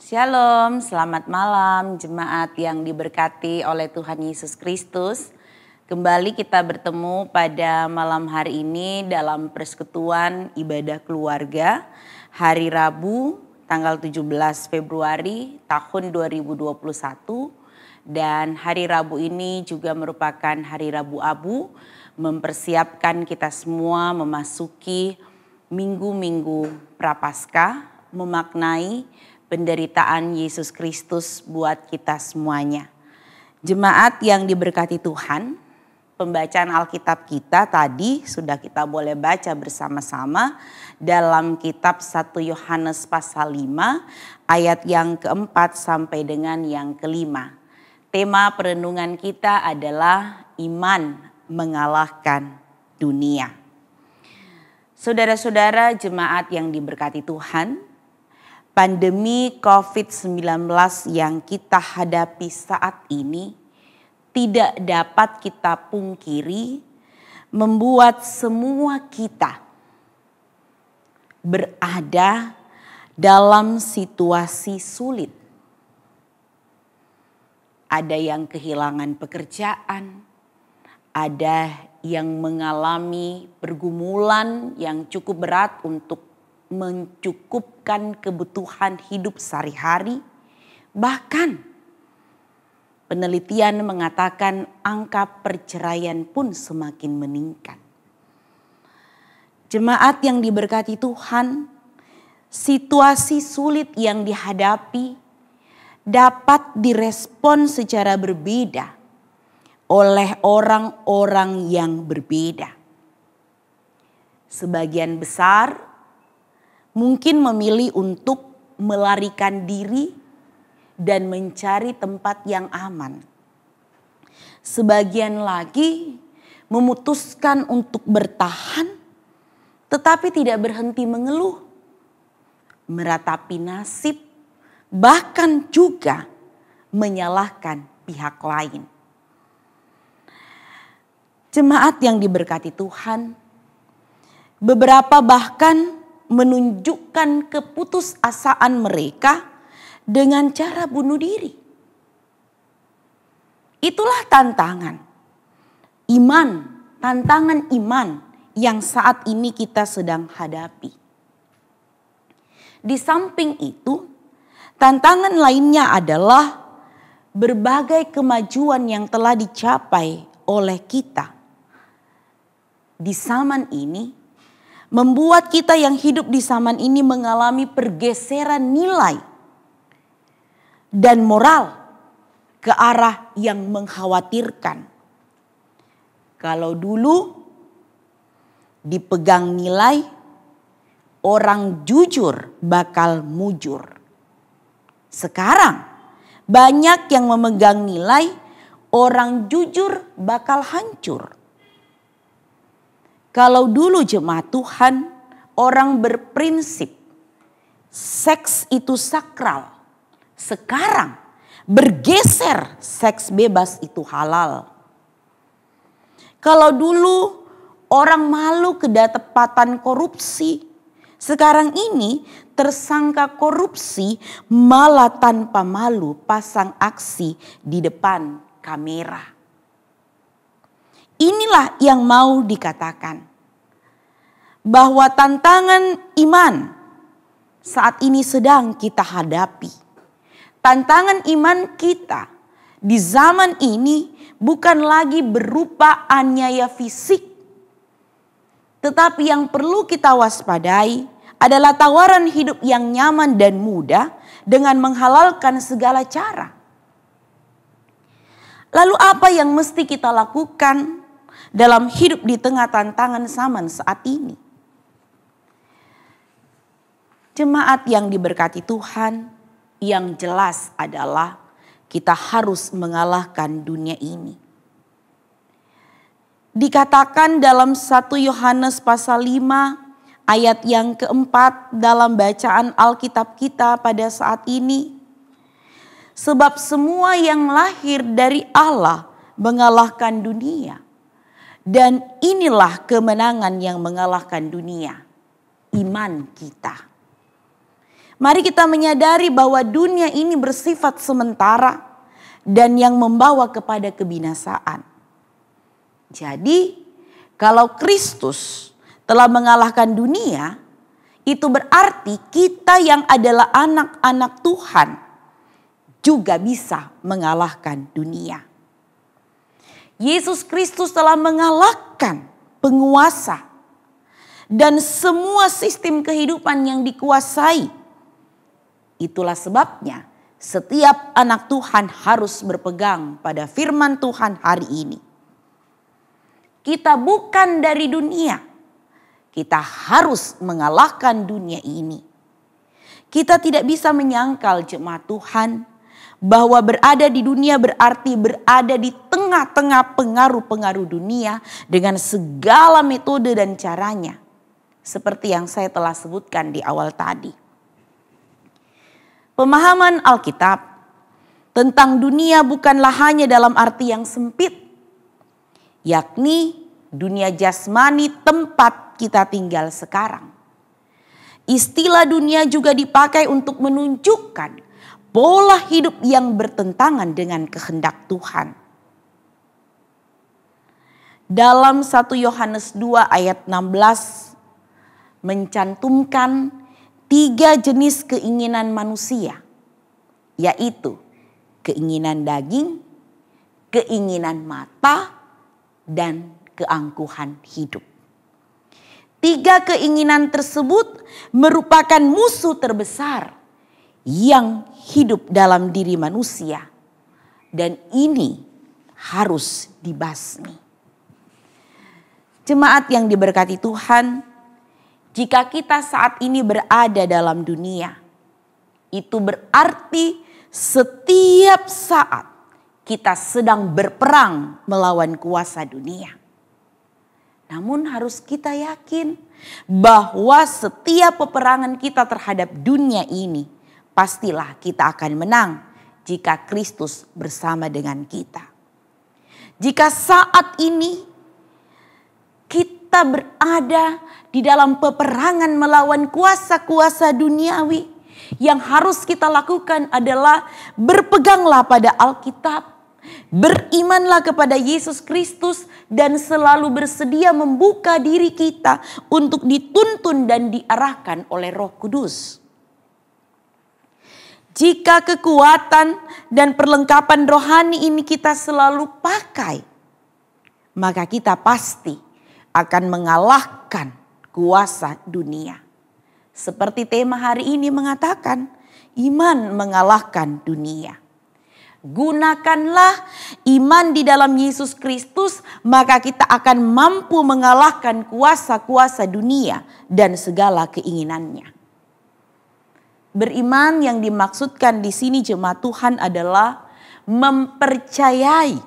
Shalom, selamat malam jemaat yang diberkati oleh Tuhan Yesus Kristus. Kembali kita bertemu pada malam hari ini dalam persekutuan ibadah keluarga hari Rabu tanggal 17 Februari tahun 2021. Dan hari Rabu ini juga merupakan hari Rabu Abu, mempersiapkan kita semua memasuki minggu-minggu Prapaskah, memaknai penderitaan Yesus Kristus buat kita semuanya. Jemaat yang diberkati Tuhan, pembacaan Alkitab kita tadi sudah kita boleh baca bersama-sama dalam kitab 1 Yohanes pasal 5 ayat yang keempat sampai dengan yang kelima. Tema perenungan kita adalah iman mengalahkan dunia. Saudara-saudara jemaat yang diberkati Tuhan, pandemi COVID-19 yang kita hadapi saat ini tidak dapat kita pungkiri membuat semua kita berada dalam situasi sulit. Ada yang kehilangan pekerjaan, ada yang mengalami pergumulan yang cukup berat untuk mencukupkan kebutuhan hidup sehari-hari. Bahkan penelitian mengatakan angka perceraian pun semakin meningkat. Jemaat yang diberkati Tuhan, situasi sulit yang dihadapi dapat direspon secara berbeda oleh orang-orang yang berbeda. Sebagian besar mungkin memilih untuk melarikan diri dan mencari tempat yang aman. Sebagian lagi memutuskan untuk bertahan tetapi tidak berhenti mengeluh, meratapi nasib, bahkan juga menyalahkan pihak lain. Jemaat yang diberkati Tuhan, beberapa bahkan menunjukkan keputusasaan mereka dengan cara bunuh diri. Itulah tantangan iman yang saat ini kita sedang hadapi. Di samping itu, tantangan lainnya adalah berbagai kemajuan yang telah dicapai oleh kita di zaman ini membuat kita yang hidup di zaman ini mengalami pergeseran nilai dan moral ke arah yang mengkhawatirkan. Kalau dulu dipegang nilai, orang jujur bakal mujur. Sekarang banyak yang memegang nilai, orang jujur bakal hancur. Kalau dulu jemaat Tuhan, orang berprinsip seks itu sakral. Sekarang bergeser, seks bebas itu halal. Kalau dulu orang malu kedapatan korupsi, sekarang ini tersangka korupsi malah tanpa malu pasang aksi di depan kamera. Inilah yang mau dikatakan bahwa tantangan iman saat ini sedang kita hadapi. Tantangan iman kita di zaman ini bukan lagi berupa aniaya fisik. Tetapi yang perlu kita waspadai adalah tawaran hidup yang nyaman dan mudah dengan menghalalkan segala cara. Lalu apa yang mesti kita lakukan dalam hidup di tengah tantangan zaman saat ini? Jemaat yang diberkati Tuhan, yang jelas adalah kita harus mengalahkan dunia ini. Dikatakan dalam 1 Yohanes pasal 5 ayat yang keempat dalam bacaan Alkitab kita pada saat ini. Sebab semua yang lahir dari Allah mengalahkan dunia. Dan inilah kemenangan yang mengalahkan dunia, iman kita. Mari kita menyadari bahwa dunia ini bersifat sementara dan yang membawa kepada kebinasaan. Jadi, kalau Kristus telah mengalahkan dunia, itu berarti kita yang adalah anak-anak Tuhan juga bisa mengalahkan dunia. Yesus Kristus telah mengalahkan penguasa dan semua sistem kehidupan yang dikuasai. Itulah sebabnya setiap anak Tuhan harus berpegang pada firman Tuhan hari ini. Kita bukan dari dunia. Kita harus mengalahkan dunia ini. Kita tidak bisa menyangkal jemaat Tuhan bahwa berada di dunia berarti berada di tengah-tengah pengaruh-pengaruh dunia dengan segala metode dan caranya. Seperti yang saya telah sebutkan di awal tadi. Pemahaman Alkitab tentang dunia bukanlah hanya dalam arti yang sempit, yakni dunia jasmani tempat kita tinggal sekarang. Istilah dunia juga dipakai untuk menunjukkan pola hidup yang bertentangan dengan kehendak Tuhan. Dalam 1 Yohanes 2 ayat 16 mencantumkan 3 jenis keinginan manusia, yaitu keinginan daging, keinginan mata, dan keangkuhan hidup. 3 keinginan tersebut merupakan musuh terbesar yang hidup dalam diri manusia. Dan ini harus dibasmi. Jemaat yang diberkati Tuhan, jika kita saat ini berada dalam dunia, itu berarti setiap saat kita sedang berperang melawan kuasa dunia. Namun harus kita yakin bahwa setiap peperangan kita terhadap dunia ini pastilah kita akan menang jika Kristus bersama dengan kita. Jika saat ini kita berada di dalam peperangan melawan kuasa-kuasa duniawi, yang harus kita lakukan adalah berpeganglah pada Alkitab. Berimanlah kepada Yesus Kristus dan selalu bersedia membuka diri kita untuk dituntun dan diarahkan oleh Roh Kudus. Jika kekuatan dan perlengkapan rohani ini kita selalu pakai, maka kita pasti akan mengalahkan kuasa dunia. Seperti tema hari ini mengatakan, iman mengalahkan dunia. Gunakanlah iman di dalam Yesus Kristus, maka kita akan mampu mengalahkan kuasa-kuasa dunia dan segala keinginannya. Beriman yang dimaksudkan di sini jemaat Tuhan adalah mempercayai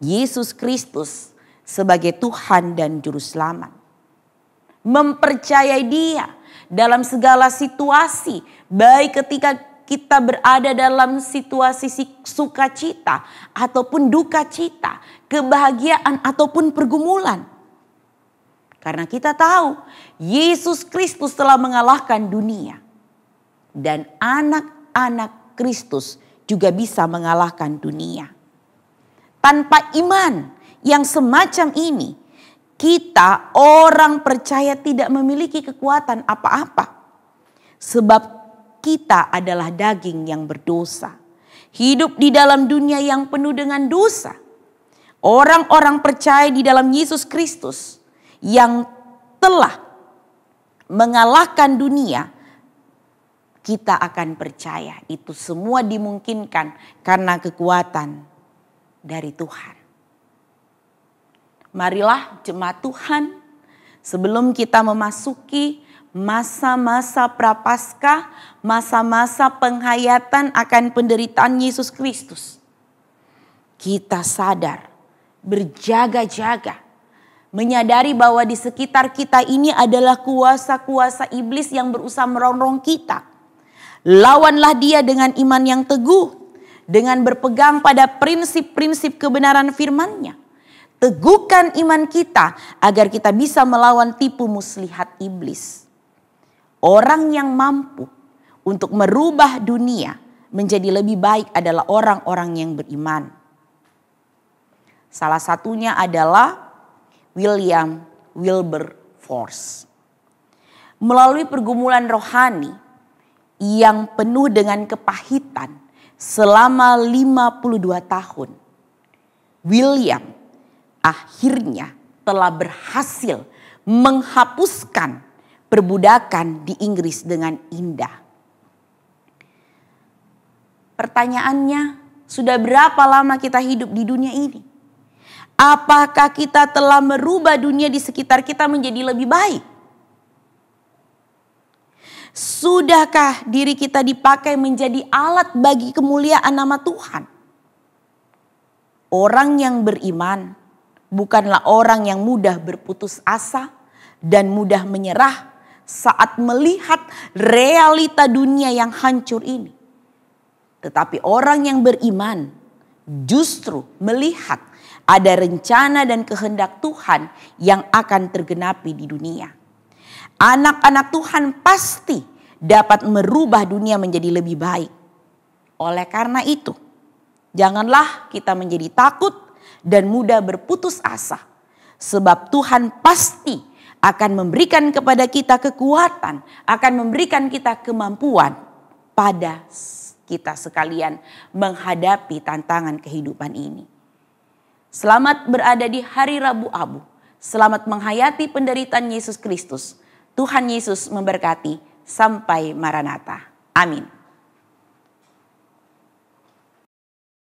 Yesus Kristus sebagai Tuhan dan Juru Selamat. Mempercayai Dia dalam segala situasi, baik ketika kita berada dalam situasi sukacita ataupun duka cita, kebahagiaan ataupun pergumulan. Karena kita tahu Yesus Kristus telah mengalahkan dunia. Dan anak-anak Kristus juga bisa mengalahkan dunia. Tanpa iman yang semacam ini, kita orang percaya tidak memiliki kekuatan apa-apa. Sebab kita adalah daging yang berdosa. Hidup di dalam dunia yang penuh dengan dosa. Orang-orang percaya di dalam Yesus Kristus yang telah mengalahkan dunia, kita akan percaya itu semua dimungkinkan karena kekuatan dari Tuhan. Marilah jemaat Tuhan, sebelum kita memasuki masa-masa prapaskah, masa-masa penghayatan akan penderitaan Yesus Kristus, kita sadar, berjaga-jaga, menyadari bahwa di sekitar kita ini adalah kuasa-kuasa iblis yang berusaha merongrong kita. Lawanlah dia dengan iman yang teguh, dengan berpegang pada prinsip-prinsip kebenaran firman-Nya. Teguhkan iman kita agar kita bisa melawan tipu muslihat iblis. Orang yang mampu untuk merubah dunia menjadi lebih baik adalah orang-orang yang beriman. Salah satunya adalah William Wilberforce. Melalui pergumulan rohani yang penuh dengan kepahitan selama 52 tahun, William akhirnya telah berhasil menghapuskan perbudakan di Inggris dengan indah. Pertanyaannya, sudah berapa lama kita hidup di dunia ini? Apakah kita telah merubah dunia di sekitar kita menjadi lebih baik? Sudahkah diri kita dipakai menjadi alat bagi kemuliaan nama Tuhan? Orang yang beriman bukanlah orang yang mudah berputus asa dan mudah menyerah saat melihat realita dunia yang hancur ini. Tetapi orang yang beriman justru melihat ada rencana dan kehendak Tuhan yang akan tergenapi di dunia. Anak-anak Tuhan pasti dapat merubah dunia menjadi lebih baik. Oleh karena itu, janganlah kita menjadi takut dan mudah berputus asa. Sebab Tuhan pasti akan memberikan kepada kita kekuatan, akan memberikan kita kemampuan pada kita sekalian menghadapi tantangan kehidupan ini. Selamat berada di hari Rabu Abu. Selamat menghayati penderitaan Yesus Kristus. Tuhan Yesus memberkati. Sampai Maranatha. Amin.